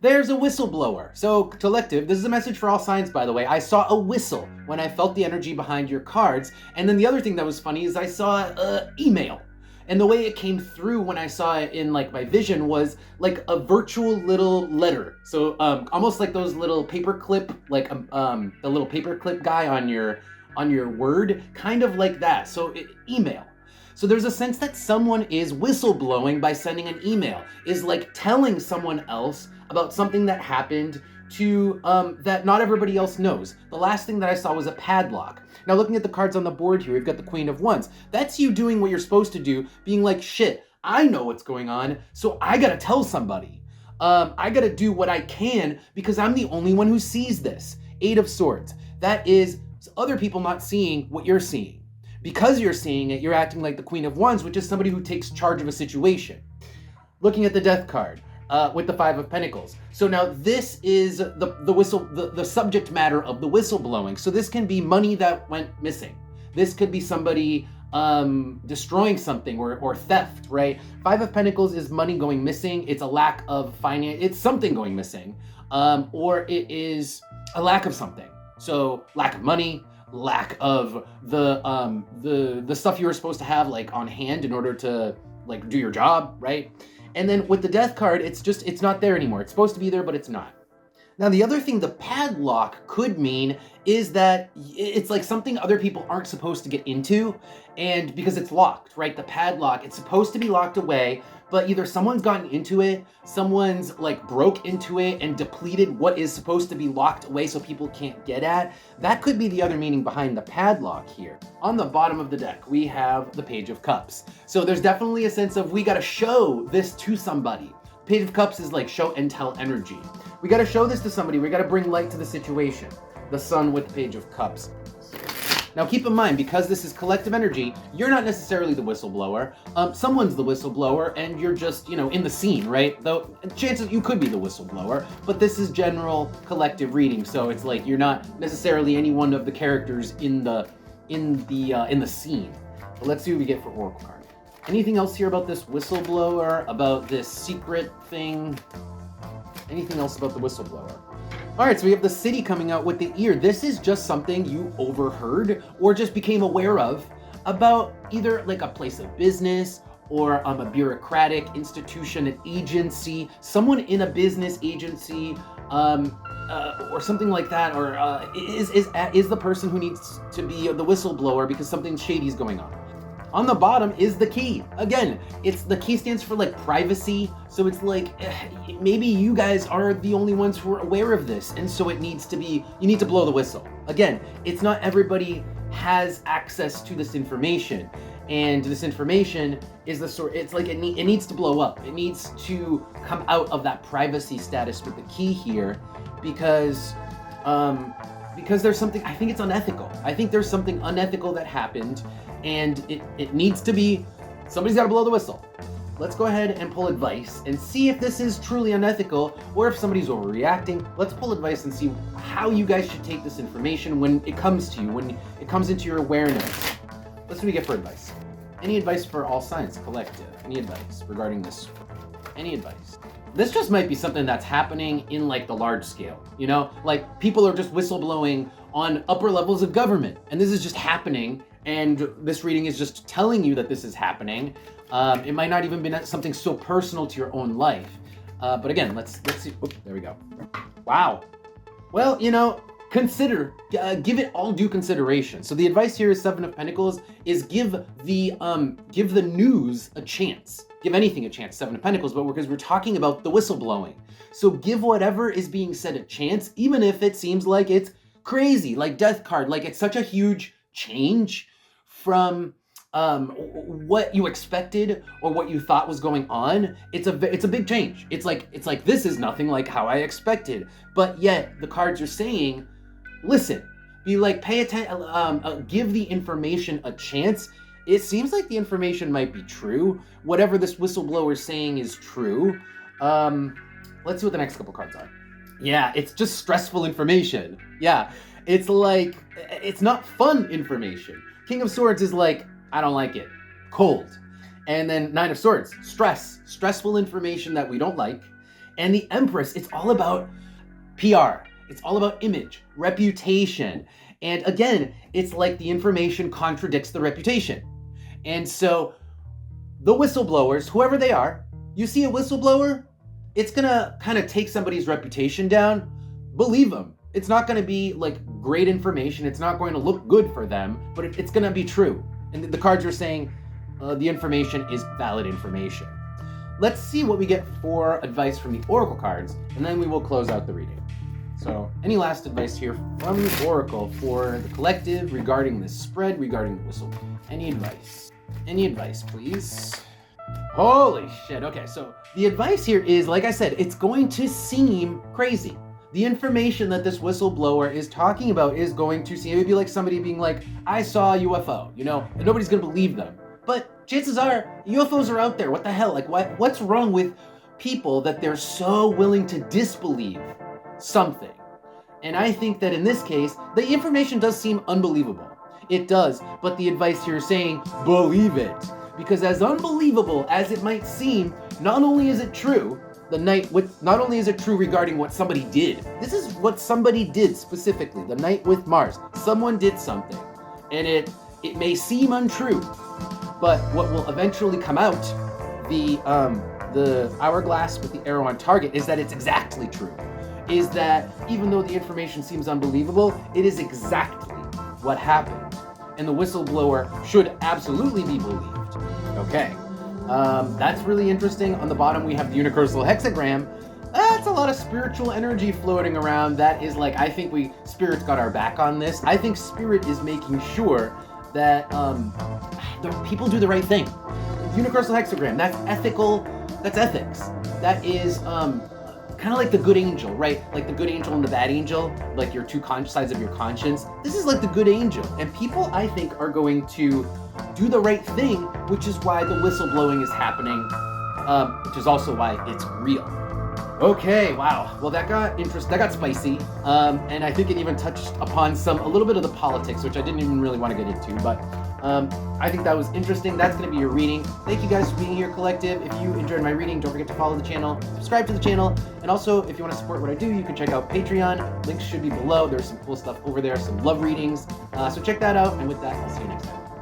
There's a whistleblower. So, collective, this is a message for all signs, by the way. I saw a whistle when I felt the energy behind your cards. And then the other thing that was funny is I saw email. And the way it came through when I saw it in like my vision was like a virtual little letter. So almost like those little paperclip, like the little paperclip guy on your Word, kind of like that. So email. So there's a sense that someone is whistleblowing by sending an email, is like telling someone else about something that happened to that not everybody else knows. The last thing that I saw was a padlock. Now looking at the cards on the board here, we've got the Queen of Wands. That's you doing what you're supposed to do, being like, shit, I know what's going on, so I gotta tell somebody. I gotta do what I can because I'm the only one who sees this. Eight of Swords. That is other people not seeing what you're seeing. Because you're seeing it, you're acting like the Queen of Wands, which is somebody who takes charge of a situation. Looking at the Death card. With the Five of Pentacles. So now this is the subject matter of the whistleblowing. So this can be money that went missing. This could be somebody destroying something or theft, right? Five of Pentacles is money going missing. It's a lack of finance. It's something going missing, or it is a lack of something. So lack of money, lack of the stuff you were supposed to have like on hand in order to like do your job, right? And then with the Death card, it's not there anymore. It's supposed to be there, but it's not. Now, the other thing the padlock could mean is that it's like something other people aren't supposed to get into, and because it's locked, right? The padlock, it's supposed to be locked away, but either someone's gotten into it, someone's like broke into it and depleted what is supposed to be locked away so people can't get at. That could be the other meaning behind the padlock here. On the bottom of the deck, we have the Page of Cups. So there's definitely a sense of we gotta show this to somebody. Page of Cups is like show and tell energy. We gotta show this to somebody, we gotta bring light to the situation. The Sun with the Page of Cups. Now keep in mind, because this is collective energy, you're not necessarily the whistleblower. Someone's the whistleblower and you're just, in the scene, right? Though chances you could be the whistleblower, but this is general collective reading, so it's like you're not necessarily any one of the characters in the scene. But let's see what we get for Oracle card. Anything else here about this whistleblower, about this secret thing? Anything else about the whistleblower? All right, so we have the City coming out with the Ear. This is just something you overheard or just became aware of about either like a place of business or a bureaucratic institution, an agency, someone in a business agency, or something like that, or is the person who needs to be the whistleblower because something shady is going on. On the bottom is the key. Again, the key stands for like privacy. So it's like, maybe you guys are the only ones who are aware of this. And so you need to blow the whistle. Again, it's not everybody has access to this information. And this information is it's like it needs to blow up. It needs to come out of that privacy status with the key here because there's something, I think it's unethical. I think there's something unethical that happened and it needs to be, somebody's got to blow the whistle. Let's go ahead and pull advice and see if this is truly unethical or if somebody's overreacting. Let's pull advice and see how you guys should take this information when it comes to you, when it comes into your awareness. Let's see what we get for advice. Any advice for all signs collective? Any advice regarding this? Any advice? This just might be something that's happening in like the large scale, like people are just whistleblowing on upper levels of government and this is just happening and this reading is just telling you that this is happening. It might not even be something so personal to your own life. But again, let's see. Oops, there we go. Wow. Well, consider, give it all due consideration. So the advice here is Seven of Pentacles is give the news a chance. Give anything a chance, Seven of Pentacles, but because we're talking about the whistleblowing. So give whatever is being said a chance, even if it seems like it's crazy, like Death card, like it's such a huge change from what you expected or what you thought was going on. It's a big change. It's like this is nothing like how I expected, but yet the cards are saying, listen, be like, pay attention, give the information a chance. It seems like the information might be true. Whatever this whistleblower is saying is true. Let's see what the next couple cards are. Yeah, it's just stressful information. Yeah, it's like, it's not fun information. King of Swords is like, I don't like it. Cold. And then Nine of Swords, stressful information that we don't like. And the Empress, it's all about PR. It's all about image, reputation. And again, it's like the information contradicts the reputation. And so the whistleblowers, whoever they are, you see a whistleblower, it's gonna kind of take somebody's reputation down. Believe them. It's not gonna be like great information. It's not going to look good for them, but it's gonna be true. And the cards are saying the information is valid information. Let's see what we get for advice from the Oracle cards, and then we will close out the reading. So, any last advice here from the Oracle for the collective regarding this spread, regarding the whistle? Any advice? Any advice, please? Holy shit. Okay, so the advice here is, like I said, it's going to seem crazy. The information that this whistleblower is talking about is going to seem, it would be like somebody being like, I saw a UFO, you know, and nobody's going to believe them. But chances are, UFOs are out there. What the hell? Like, what's wrong with people that they're so willing to disbelieve something? And I think that in this case, the information does seem unbelievable. It does, but the advice here is saying, believe it. Because as unbelievable as it might seem, not only is it true, not only is it true regarding what somebody did, this is what somebody did specifically, the night with Mars. Someone did something, and it may seem untrue, but what will eventually come out, the hourglass with the arrow on target, is that it's exactly true. Is that even though the information seems unbelievable, it is exactly what happened. And the whistleblower should absolutely be believed. Okay, that's really interesting. On the bottom, we have the universal hexagram. That's a lot of spiritual energy floating around. That is like, I think Spirit's got our back on this. I think Spirit is making sure that the people do the right thing. Universal hexagram, that's ethical, that's ethics. That is kind of like the good angel, right? Like the good angel and the bad angel, like your two sides of your conscience. This is like the good angel. And people, I think, are going to do the right thing, which is why the whistleblowing is happening, which is also why it's real. Okay, wow. Well, that got spicy. And I think it even touched upon a little bit of the politics, which I didn't even really want to get into, but I think that was interesting. That's going to be your reading. Thank you guys for being here, collective. If you enjoyed my reading, don't forget to follow the channel, subscribe to the channel, and also if you want to support what I do, you can check out Patreon. Links should be below. There's some cool stuff over there, some love readings. So check that out, and with that, I'll see you next time.